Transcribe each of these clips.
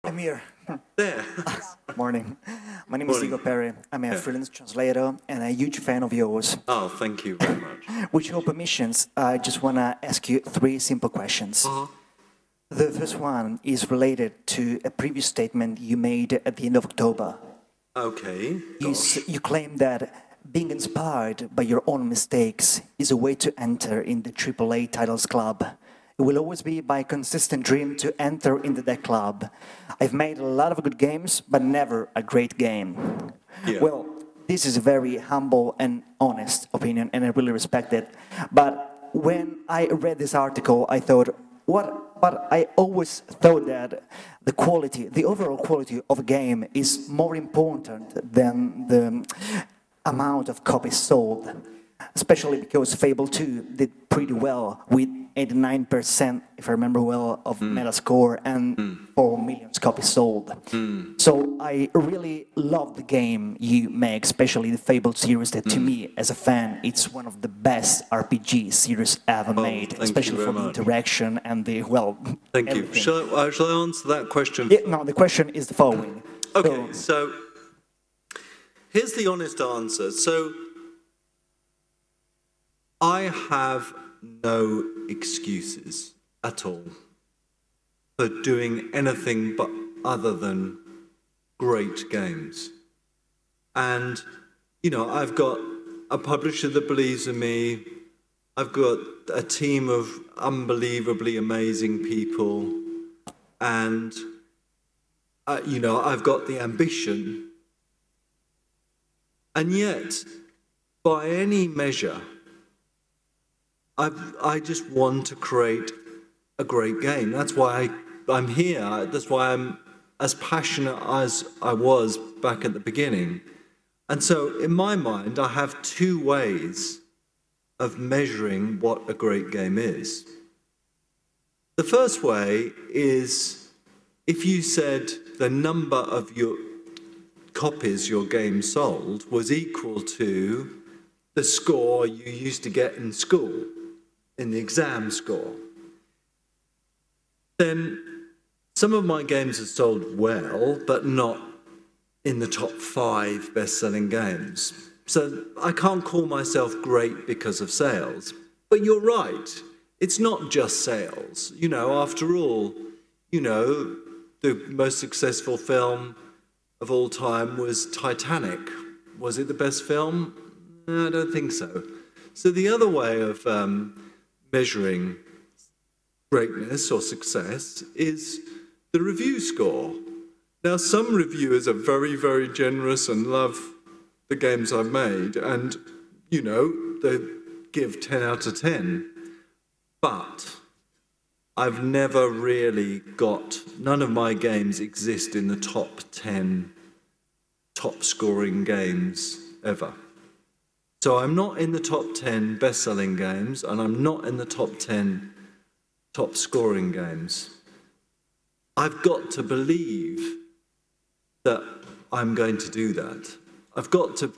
I'm here. There. Morning. My name is Igor Perry. I'm a freelance translator and a huge fan of yours. Oh, thank you very much. With your permissions, I just want to ask you 3 simple questions. The first one is related to a previous statement you made at the end of October. Okay. You claim that being inspired by your own mistakes is a way to enter in the AAA titles club. It will always be my consistent dream to enter into that club. I've made a lot of good games, but never a great game. Yeah. Well, this is a very humble and honest opinion, and I really respect it. But when I read this article, I thought, but I always thought that the quality, the overall quality of a game is more important than the amount of copies sold. Especially because Fable 2 did pretty well with 89%, if I remember well, of Metascore and 4 million copies sold. So I really love the game you make, especially the Fable series that to me, as a fan, it's one of the best RPG series ever made, especially for the interaction and the, well, Thank everything. you. Shall I answer that question? Yeah, no, the question is the following. Okay, so here's the honest answer. So I have no excuses at all for doing anything but other than great games. And, you know, I've got a publisher that believes in me. I've got a team of unbelievably amazing people. And, you know, I've got the ambition. And yet, by any measure, I just want to create a great game. That's why I'm here. That's why I'm as passionate as I was back at the beginning. And so in my mind, I have 2 ways of measuring what a great game is. The first way is if you said the number of your copies your game sold was equal to the score you used to get in school, in the exam score, then some of my games have sold well, but not in the top 5 best-selling games. So I can't call myself great because of sales. But you're right, it's not just sales. You know, after all, you know, the most successful film of all time was Titanic. Was it the best film? No, I don't think so. So the other way of measuring greatness or success is the review score. Now, some reviewers are very, very generous and love the games I've made, and, you know, they give 10 out of 10. But I've never really got, none of my games exist in the top 10 top-scoring games ever. So I'm not in the top 10 best-selling games, and I'm not in the top 10 top-scoring games. I've got to believe that I'm going to do that. I've got to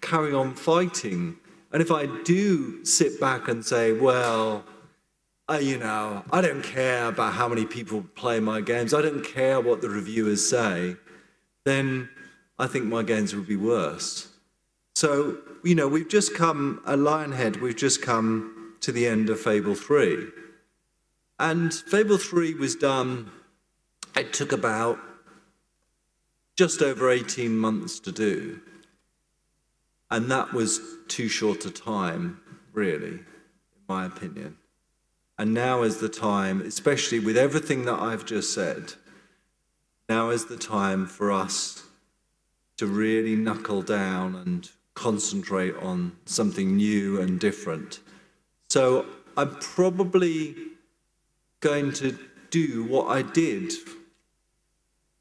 carry on fighting. And if I do sit back and say, well, you know, I don't care about how many people play my games, I don't care what the reviewers say, then I think my games would be worse. So, you know, we've just come, at Lionhead, we've just come to the end of Fable 3. And Fable 3 was done, it took about just over 18 months to do. And that was too short a time, really, in my opinion. And now is the time, especially with everything that I've just said, now is the time for us to really knuckle down and concentrate on something new and different. So I'm probably going to do what I did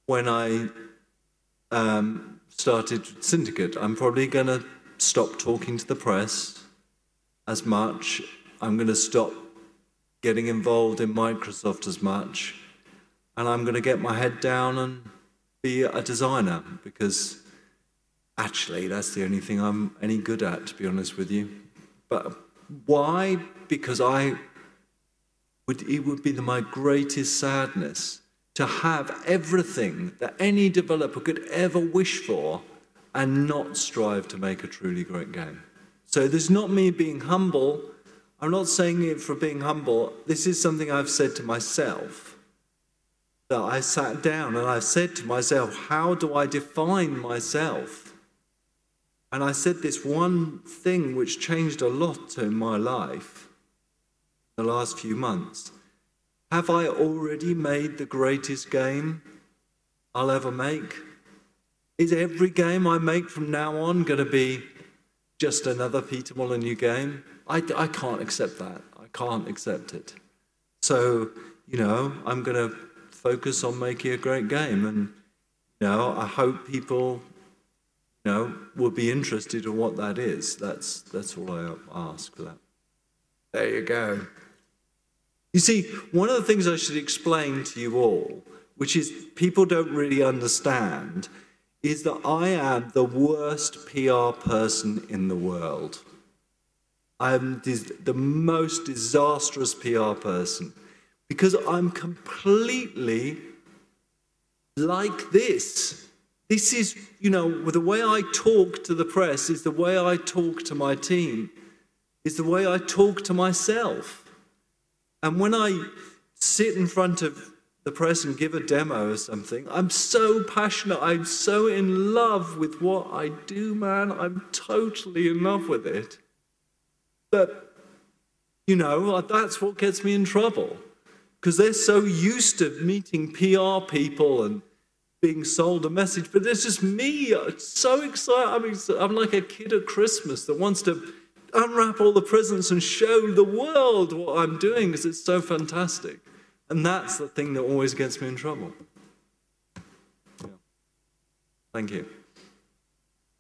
when I started Syndicate. I'm probably going to stop talking to the press as much. I'm going to stop getting involved in Microsoft as much. And I'm going to get my head down and be a designer, because actually that's the only thing I'm any good at, to be honest with you. But why? Because it would be my greatest sadness to have everything that any developer could ever wish for and not strive to make a truly great game. So this is not me being humble. I'm not saying it for being humble. This is something I've said to myself. That I sat down and I've said to myself, how do I define myself? And I said this one thing which changed a lot in my life the last few months. Have I already made the greatest game I'll ever make? Is every game I make from now on going to be just another Peter Molyneux game? I can't accept that. I can't accept it. So, you know, I'm going to focus on making a great game. And, you know, I hope people, you know, will be interested in what that is. That's all I ask for that. There you go. You see, one of the things I should explain to you all, which is people don't really understand, is that I am the worst PR person in the world. I'm the most disastrous PR person because I'm completely like this. This is, you know, the way I talk to the press is the way I talk to my team, is the way I talk to myself. And when I sit in front of the press and give a demo or something, I'm so passionate, I'm so in love with what I do, man. I'm totally in love with it. But, you know, that's what gets me in trouble. Because they're so used to meeting PR people and being sold a message. But there's just me, so excited. I mean, I'm like a kid at Christmas that wants to unwrap all the presents and show the world what I'm doing because it's so fantastic. And that's the thing that always gets me in trouble. Yeah. Thank you.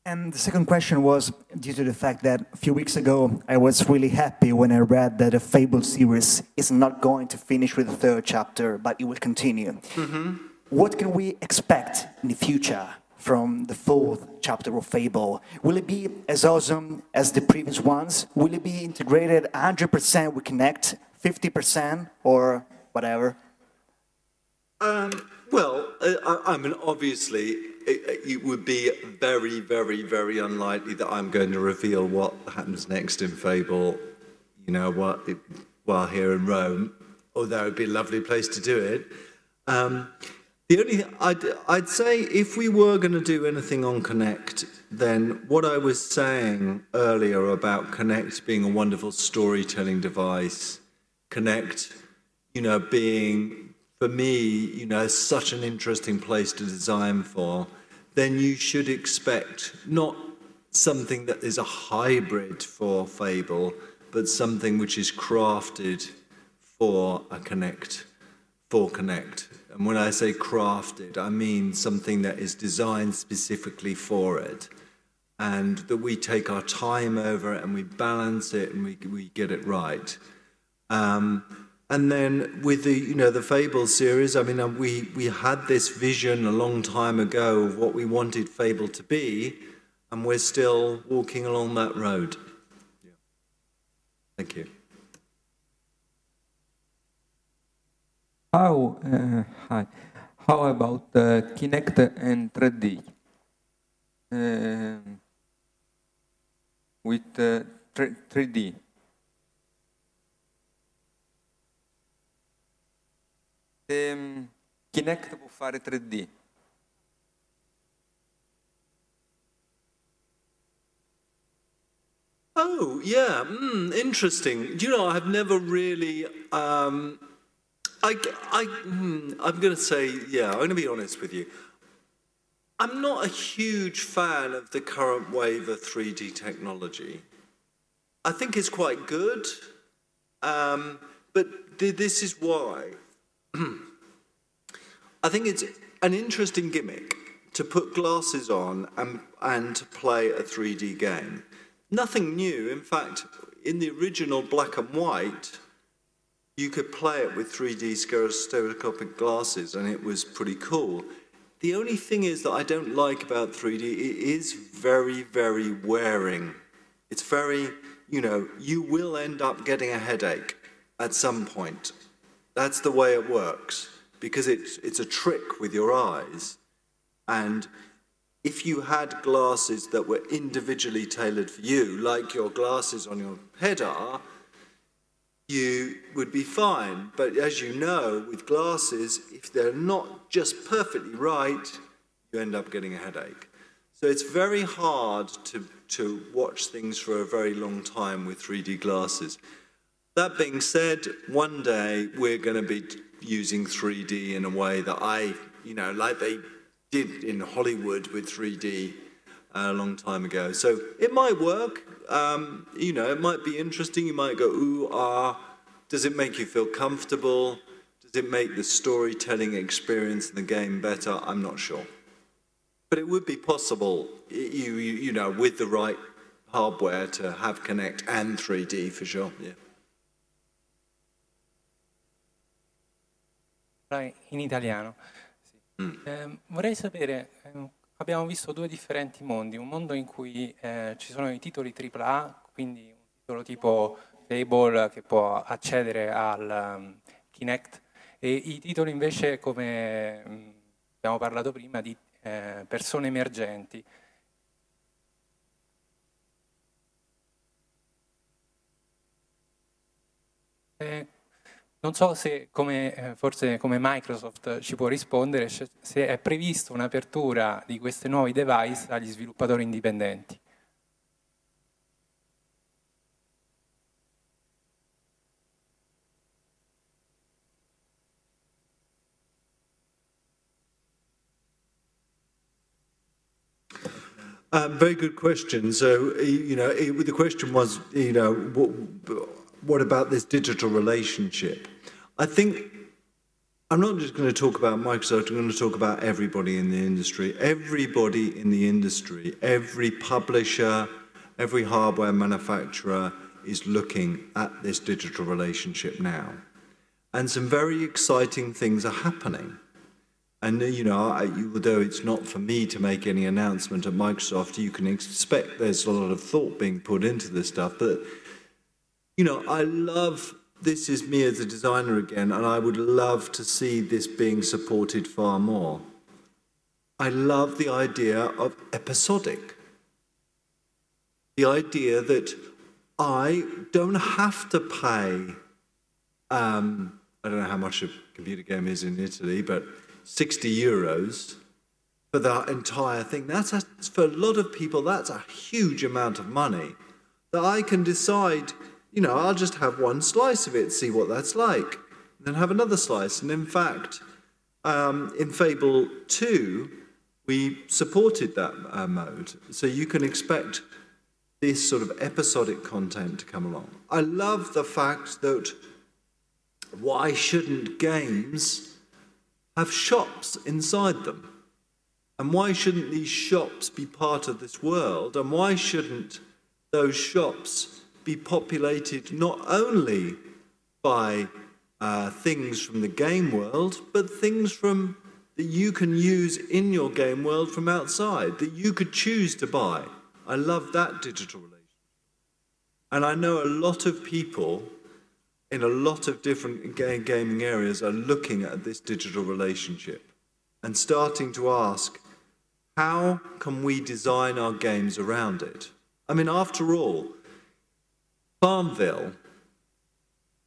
And the second question was due to the fact that a few weeks ago I was really happy when I read that the Fable series is not going to finish with the third chapter, but it will continue. Mm-hmm. What can we expect in the future from the fourth chapter of Fable? Will it be as awesome as the previous ones? Will it be integrated 100% with Connect, 50%, or whatever? Well, I mean, obviously, it would be very, very, very unlikely that I'm going to reveal what happens next in Fable, you know, while here in Rome, although it would be a lovely place to do it. The only thing I'd say, if we were going to do anything on Connect, then what I was saying earlier about Connect being a wonderful storytelling device, Connect, you know, being, for me, you know, such an interesting place to design for, then you should expect not something that is a hybrid for Fable, but something which is crafted for a Connect, for Connect. And when I say crafted, I mean something that is designed specifically for it, and that we take our time over it and we balance it and we get it right. And then with the, you know, the Fable series, I mean, we had this vision a long time ago of what we wanted Fable to be, and we're still walking along that road. Yeah. Thank you. Hi. How about Kinect and 3D? With 3D. Kinect può fare 3D. Oh, yeah, interesting. You know, I've never really... I'm going to say, yeah, I'm going to be honest with you. I'm not a huge fan of the current wave of 3D technology. I think it's quite good, but this is why. I think it's an interesting gimmick to put glasses on and to play a 3D game. Nothing new. In fact, in the original black and white, you could play it with 3D stereoscopic glasses, and it was pretty cool. The only thing is that I don't like about 3D, it is very, very wearing. It's very, you know, you will end up getting a headache at some point. That's the way it works. because it's a trick with your eyes. And if you had glasses that were individually tailored for you, like your glasses on your head are, you would be fine. But as you know, with glasses, if they're not just perfectly right, you end up getting a headache. So it's very hard to watch things for a very long time with 3D glasses. That being said, one day we're going to be using 3D in a way that like they did in Hollywood with 3D a long time ago. So it might work, it might be interesting. You might go, ooh, ah. Does it make you feel comfortable? Does it make the storytelling experience in the game better? I'm not sure. But it would be possible, with the right hardware to have Kinect and 3D for sure, yeah. In italiano. Sì. Vorrei sapere, abbiamo visto due differenti mondi, un mondo in cui ci sono i titoli AAA, quindi un titolo tipo Fable che può accedere al Kinect, e i titoli invece, come abbiamo parlato prima, di persone emergenti. Non so se, forse come Microsoft ci può rispondere, se è prevista un'apertura di questi nuovi device agli sviluppatori indipendenti. Very good question. So, the question was, what about this digital relationship? I think I'm not just going to talk about Microsoft, I'm going to talk about everybody in the industry. Everybody in the industry, every publisher, every hardware manufacturer is looking at this digital relationship now. And some very exciting things are happening. And, although it's not for me to make any announcement at Microsoft, you can expect there's a lot of thought being put into this stuff. But, I love, this is me as a designer again, and I would love to see this being supported far more. I love the idea of episodic. The idea that I don't have to pay, I don't know how much a computer game is in Italy, but 60 euros for the entire thing. For a lot of people, that's a huge amount of money that I can decide, I'll just have one slice of it, see what that's like, and then have another slice. And in fact, in Fable 2, we supported that mode. So you can expect this sort of episodic content to come along. I love the fact that why shouldn't games have shops inside them? And why shouldn't these shops be part of this world? And why shouldn't those shops be populated not only by things from the game world, but things that you can use in your game world from outside, that you could choose to buy? I love that digital relationship. And I know a lot of people in a lot of different gaming areas are looking at this digital relationship and starting to ask, how can we design our games around it? I mean, after all, Farmville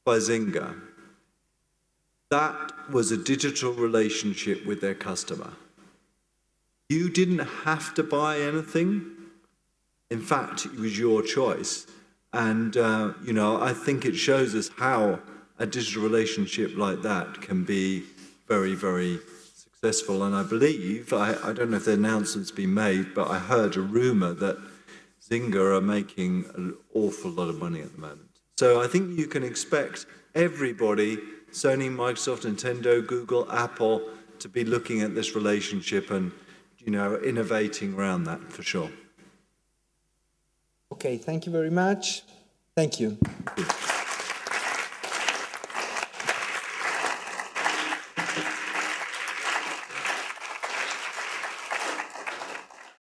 by Zynga, that was a digital relationship with their customer. You didn't have to buy anything. In fact, it was your choice. And, I think it shows us how a digital relationship like that can be very, very successful. And I believe, I don't know if the announcement's been made, but I heard a rumor that Zynga are making an awful lot of money at the moment. So I think you can expect everybody, Sony, Microsoft, Nintendo, Google, Apple, to be looking at this relationship and, innovating around that for sure. Okay, thank you very much. Thank you. Thank you.